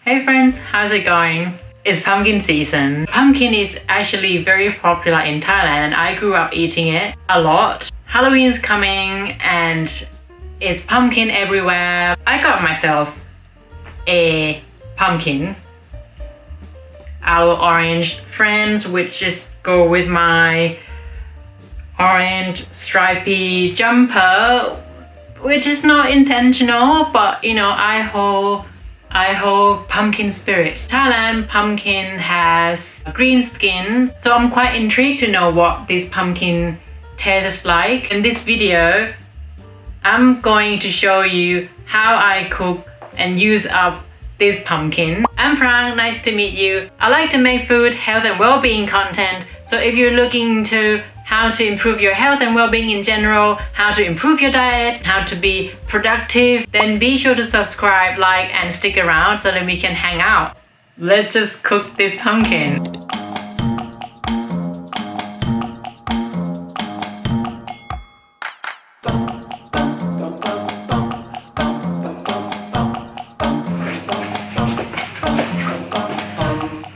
Hey friends, how's it going? It's pumpkin season. Pumpkin is actually very popular in Thailand and I grew up eating it a lot. Halloween's coming and it's pumpkin everywhere. I got myself a pumpkin. Our orange friends which just go with my orange stripy jumper, which is not intentional, but you know, I hold pumpkin spirits. Thailand pumpkin has green skin, so I'm quite intrigued to know what this pumpkin tastes like. In this video, I'm going to show you how I cook and use up this pumpkin. I'm Prang, nice to meet you. I like to make food, health and well-being content, so if you're looking into how to improve your health and well-being in general, how to improve your diet, how to be productive, then be sure to subscribe, like, and stick around so that we can hang out. Let's just cook this pumpkin.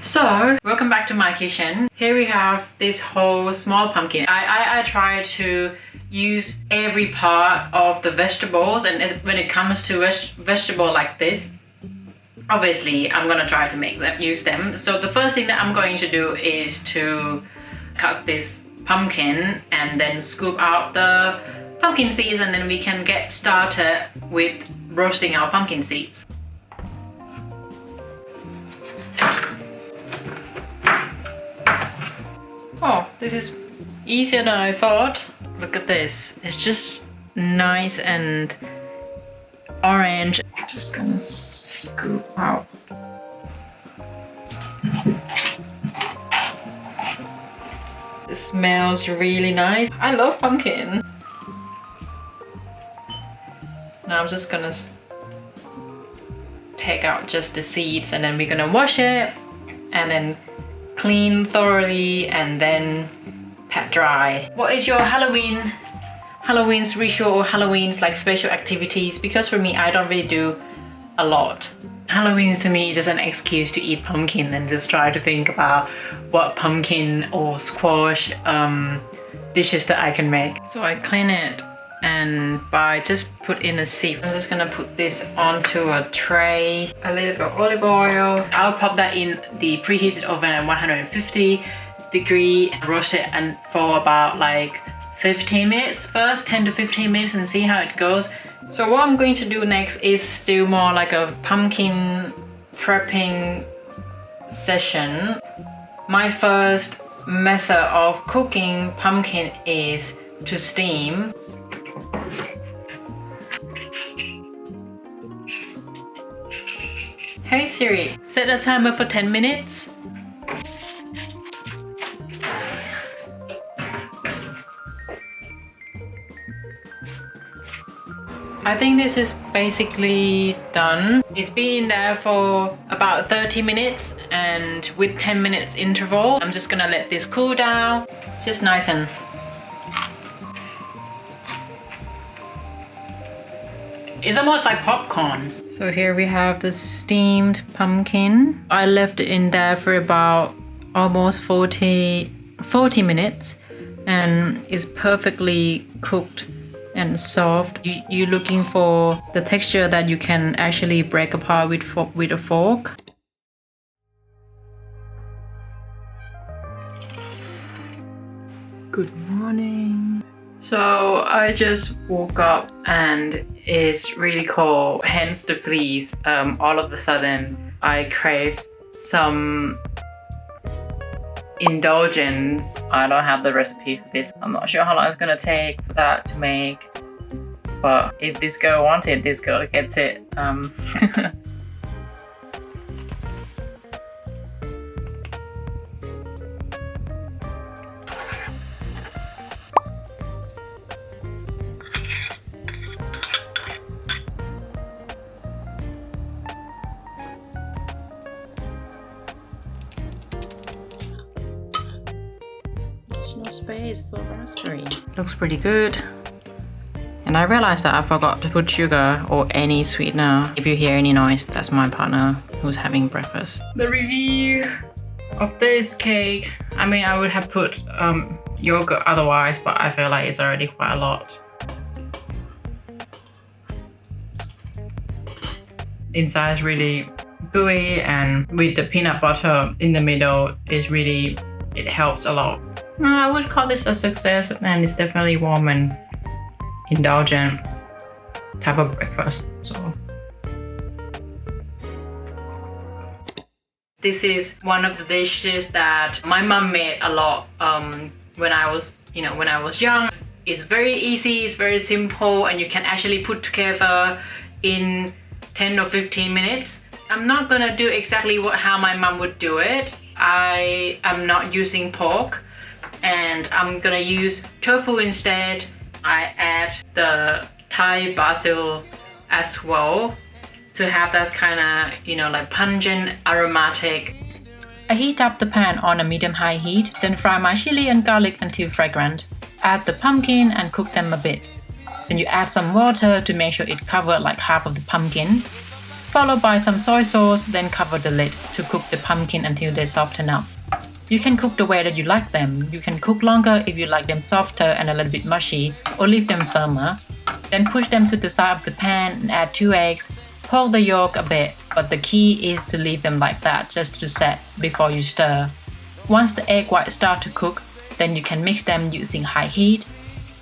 So, welcome back to my kitchen. Here we have this whole small pumpkin. I try to use every part of the vegetables, and when it comes to vegetable like this, obviously I'm gonna try to use them. So the first thing that I'm going to do is to cut this pumpkin and then scoop out the pumpkin seeds, and then we can get started with roasting our pumpkin seeds. Oh, this is easier than I thought. Look at this. It's just nice and orange. I'm just gonna scoop out. It smells really nice. I love pumpkin. Now I'm just gonna take out just the seeds, and then we're gonna wash it and then clean thoroughly and then pat dry. What is your Halloween's ritual or Halloween's like special activities? Because for me, I don't really do a lot. Halloween to me is just an excuse to eat pumpkin and just try to think about what pumpkin or squash dishes that I can make. So I clean it and by just put in a sieve. I'm just gonna put this onto a tray, a little bit of olive oil. I'll pop that in the preheated oven at 150 degree, roast it and for about like 15 minutes first, 10 to 15 minutes, and see how it goes. So what I'm going to do next is still more like a pumpkin prepping session. My first method of cooking pumpkin is to steam. Hey Siri, set a timer for 10 minutes. I think this is basically done. It's been in there for about 30 minutes and with 10 minutes interval. I'm just gonna let this cool down. Just nice and it's almost like popcorn. So here we have the steamed pumpkin. I left it in there for about almost 40 minutes and it's perfectly cooked and soft. You're looking for the texture that you can actually break apart with a fork. Good morning. So I just woke up and it's really cold, hence the fleas. All of a sudden I craved some indulgence. I don't have the recipe for this. I'm not sure how long it's gonna take for that to make, but if this girl wants it, this girl gets it. There's no space for raspberry. Looks pretty good. And And I realized that I forgot to put sugar or any sweetener. If you hear any noise, that's my partner who's having breakfast. The review of this cake. I mean, I would have put yogurt otherwise, but I feel like it's already quite a lot. Inside is really gooey, and with the peanut butter in the middle it helps a lot. I would call this a success, and it's definitely warm and indulgent type of breakfast. So this is one of the dishes that my mom made a lot when I was young. It's very easy, it's very simple, and you can actually put together in 10 or 15 minutes. I'm not gonna do exactly how my mom would do it. I am not using pork, and I'm gonna use tofu instead. I add the Thai basil as well to have that kind of, like pungent, aromatic. I heat up the pan on a medium-high heat, then fry my chili and garlic until fragrant. Add the pumpkin and cook them a bit. Then you add some water to make sure it covers like half of the pumpkin, followed by some soy sauce, then cover the lid to cook the pumpkin until they soften up. You can cook the way that you like them. You can cook longer if you like them softer and a little bit mushy, or leave them firmer. Then push them to the side of the pan and add 2 eggs. Poke the yolk a bit, but the key is to leave them like that just to set before you stir. Once the egg whites start to cook, then you can mix them using high heat.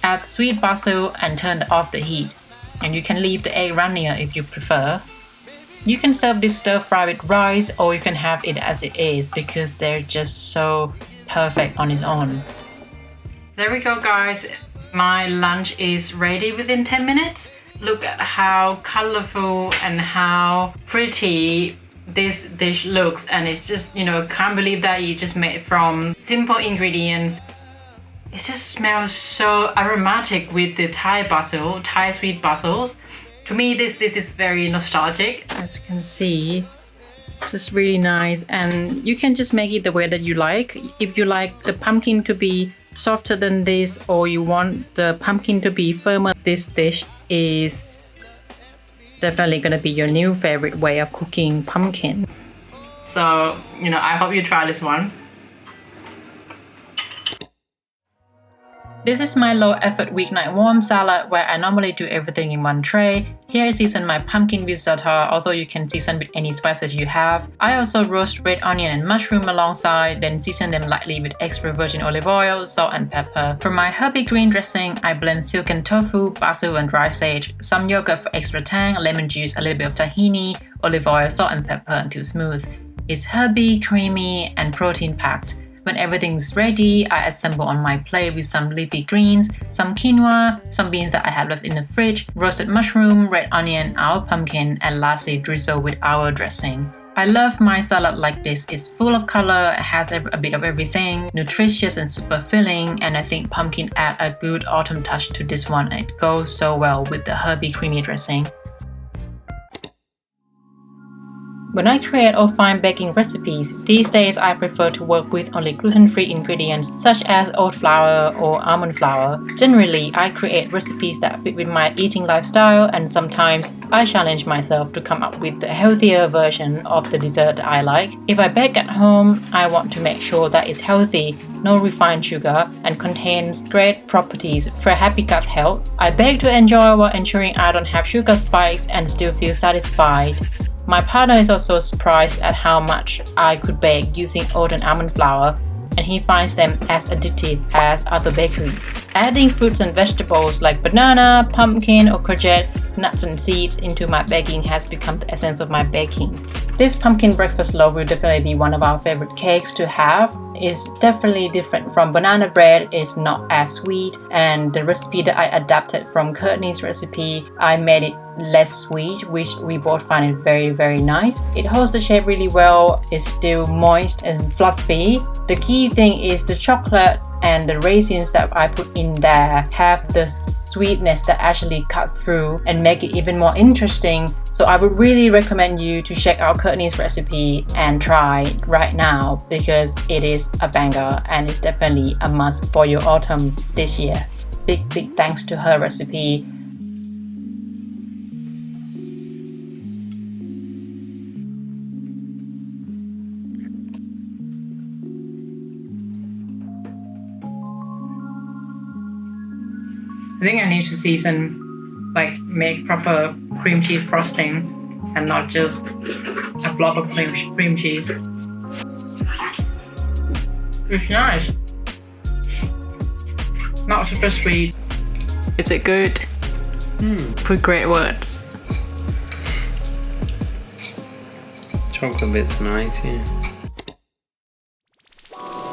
Add sweet basil and turn off the heat. And you can leave the egg runnier if you prefer. You can serve this stir fry with rice, or you can have it as it is because they're just so perfect on its own. There we go, guys. My lunch is ready within 10 minutes. Look at how colorful and how pretty this dish looks, and it's just, can't believe that you just made it from simple ingredients. It just smells so aromatic with the Thai sweet basils. To me, this is very nostalgic. As you can see, it's just really nice, and you can just make it the way that you like. If you like the pumpkin to be softer than this, or you want the pumpkin to be firmer, this dish is definitely gonna be your new favorite way of cooking pumpkin. So, I hope you try this one. This is my low-effort weeknight warm salad where I normally do everything in one tray. Here I season my pumpkin with za'atar, although you can season with any spices you have. I also roast red onion and mushroom alongside, then season them lightly with extra virgin olive oil, salt and pepper. For my herby green dressing, I blend silken tofu, basil and dry sage, some yogurt for extra tang, lemon juice, a little bit of tahini, olive oil, salt and pepper until smooth. It's herby, creamy and protein-packed. When everything's ready, I assemble on my plate with some leafy greens, some quinoa, some beans that I have left in the fridge, roasted mushroom, red onion, our pumpkin, and lastly drizzle with our dressing. I love my salad like this. It's full of color, it has a bit of everything, nutritious and super filling, and I think pumpkin add a good autumn touch to this one, and it goes so well with the herby creamy dressing. When I create or find baking recipes, these days I prefer to work with only gluten-free ingredients such as oat flour or almond flour. Generally, I create recipes that fit with my eating lifestyle, and sometimes I challenge myself to come up with the healthier version of the dessert I like. If I bake at home, I want to make sure that it's healthy, no refined sugar, and contains great properties for happy gut health. I bake to enjoy while ensuring I don't have sugar spikes and still feel satisfied. My partner is also surprised at how much I could bake using oat and almond flour, and he finds them as addictive as other bakeries. Adding fruits and vegetables like banana, pumpkin or courgette, nuts and seeds into my baking has become the essence of my baking. This pumpkin breakfast loaf will definitely be one of our favorite cakes to have. It's definitely different from banana bread, it's not as sweet, and the recipe that I adapted from Courtney's recipe, I made it less sweet, which we both find it very, very nice. It holds the shape really well, it's still moist and fluffy. The key thing is the chocolate and the raisins that I put in there have the sweetness that actually cut through and make it even more interesting. So I would really recommend you to check out Courtney's recipe and try it right now because it is a banger and it's definitely a must for your autumn this year. Big thanks to her recipe. I think I need to season, like make proper cream cheese frosting and not just a blob of cream cheese. It's nice. Not super sweet. Is it good? Put great words. Chocolate bit's nice, yeah.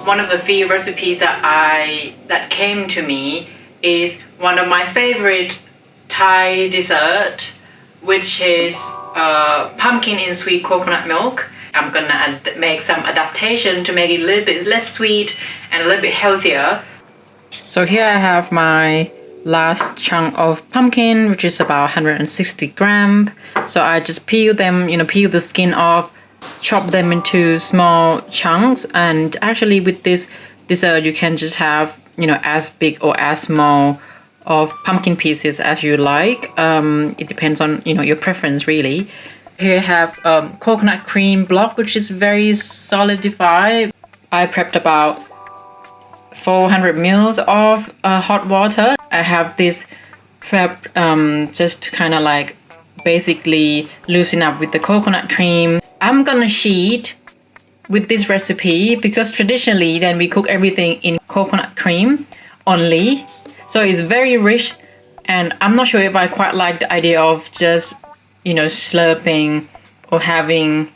One of the few recipes that came to me is one of my favorite Thai dessert, which is pumpkin in sweet coconut milk. I'm gonna make some adaptation to make it a little bit less sweet and a little bit healthier. So here I have my last chunk of pumpkin, which is about 160 grams. So I just peel them, peel the skin off, chop them into small chunks. And actually with this dessert, you can just have, as big or as small of pumpkin pieces as you like. It depends on, your preference really. Here I have coconut cream block, which is very solidified. I prepped about 400 ml of hot water. I have this prep just to kind of like basically loosen up with the coconut cream. I'm gonna sheet with this recipe because traditionally then we cook everything in coconut cream only. So it's very rich, and I'm not sure if I quite like the idea of just, slurping or having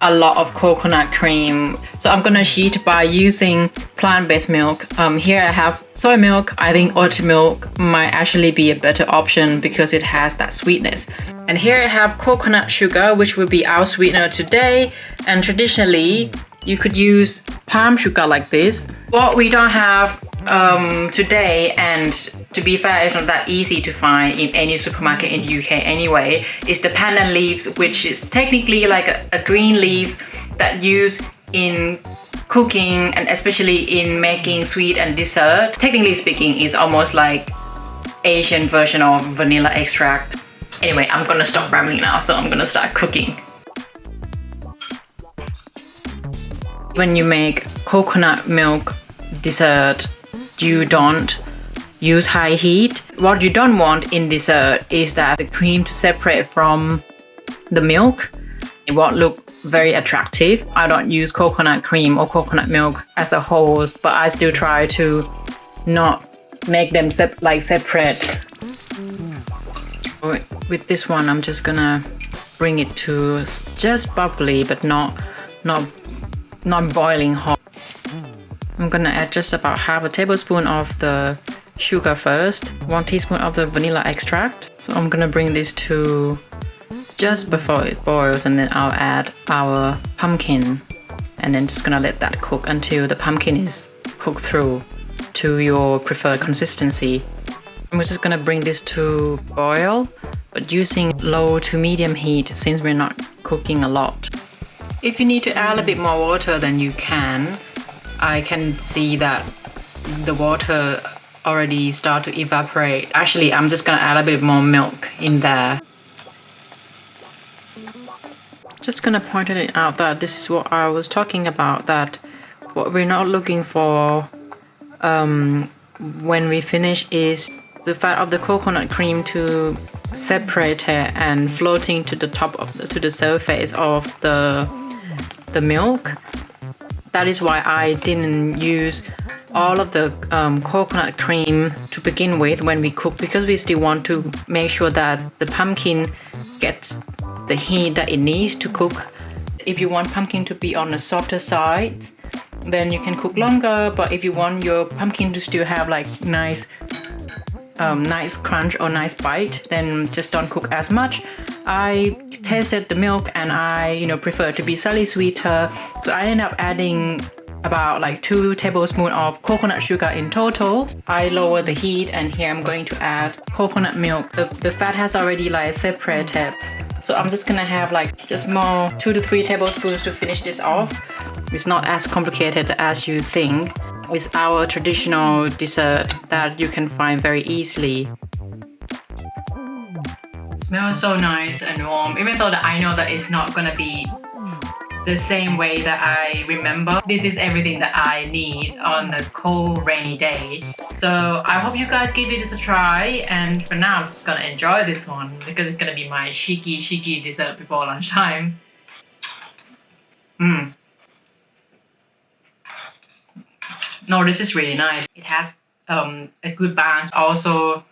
a lot of coconut cream. So I'm gonna sheet by using plant-based milk. Here I have soy milk. I think oat milk might actually be a better option because it has that sweetness. And here I have coconut sugar, which will be our sweetener today. And traditionally, you could use palm sugar like this. What we don't have today, and to be fair, it's not that easy to find in any supermarket in the UK anyway, is the pandan leaves, which is technically like a green leaves that used in cooking and especially in making sweet and dessert. Technically speaking, is almost like Asian version of vanilla extract. Anyway, I'm gonna stop rambling now, so I'm gonna start cooking. When you make coconut milk dessert, you don't use high heat. What you don't want in dessert is that the cream to separate from the milk. It won't look very attractive. I don't use coconut cream or coconut milk as a whole, but I still try to not make them separate. With this one, I'm just gonna bring it to just bubbly, but not boiling hot. I'm gonna add just about half a tablespoon of the sugar first, 1 teaspoon of the vanilla extract. So I'm gonna bring this to just before it boils, and then I'll add our pumpkin, and then just gonna let that cook until the pumpkin is cooked through to your preferred consistency. I'm just gonna bring this to boil, but using low to medium heat since we're not cooking a lot. If you need to add a bit more water, then you can. I can see that the water already start to evaporate. Actually, I'm just gonna add a bit more milk in there. Just gonna point it out that this is what I was talking about, that what we're not looking for when we finish is the fat of the coconut cream to separate it and floating to the top to the surface of the milk. That is why I didn't use all of the coconut cream to begin with when we cook, because we still want to make sure that the pumpkin gets the heat that it needs to cook. If you want pumpkin to be on the softer side, then you can cook longer, but if you want your pumpkin to still have like nice crunch or nice bite, then just don't cook as much. I tasted the milk and I prefer to be slightly sweeter, so I ended up adding about like 2 tablespoons of coconut sugar in total. I lower the heat, and here I'm going to add coconut milk. The fat has already like separated, so I'm just gonna have like just more 2 to 3 tablespoons to finish this off. It's not as complicated as you think. It's our traditional dessert that you can find very easily. It smells so nice and warm, even though that I know that it's not gonna be the same way that I remember. This is everything that I need on a cold, rainy day. So I hope you guys give this a try. And for now, I'm just gonna enjoy this one because it's gonna be my cheeky dessert before lunchtime. No, this is really nice. It has a good balance, also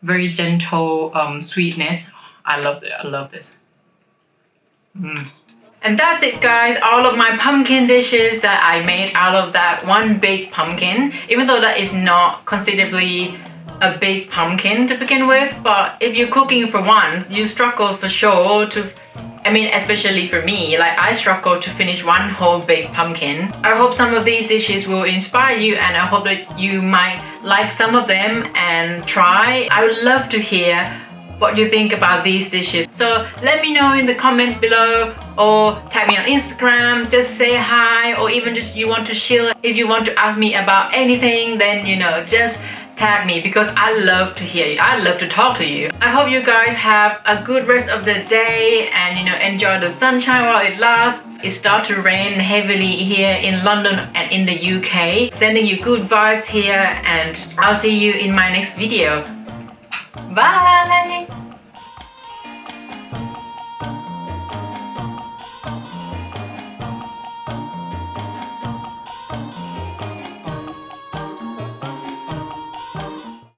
very gentle sweetness. I love it. I love this. And that's it, guys. All of my pumpkin dishes that I made out of that one big pumpkin, even though that is not considerably a big pumpkin to begin with, but if you're cooking for one, you struggle for sure to, especially for me, like I struggle to finish one whole big pumpkin. I hope some of these dishes will inspire you, and I hope that you might like some of them and try. I would love to hear what you think about these dishes. So let me know in the comments below, or tag me on Instagram, just say hi, or even just you want to chill. If you want to ask me about anything, then just tag me, because I love to hear you. I love to talk to you. I hope you guys have a good rest of the day and enjoy the sunshine while it lasts. It starts to rain heavily here in London and in the UK. Sending you good vibes here, and I'll see you in my next video. Bye!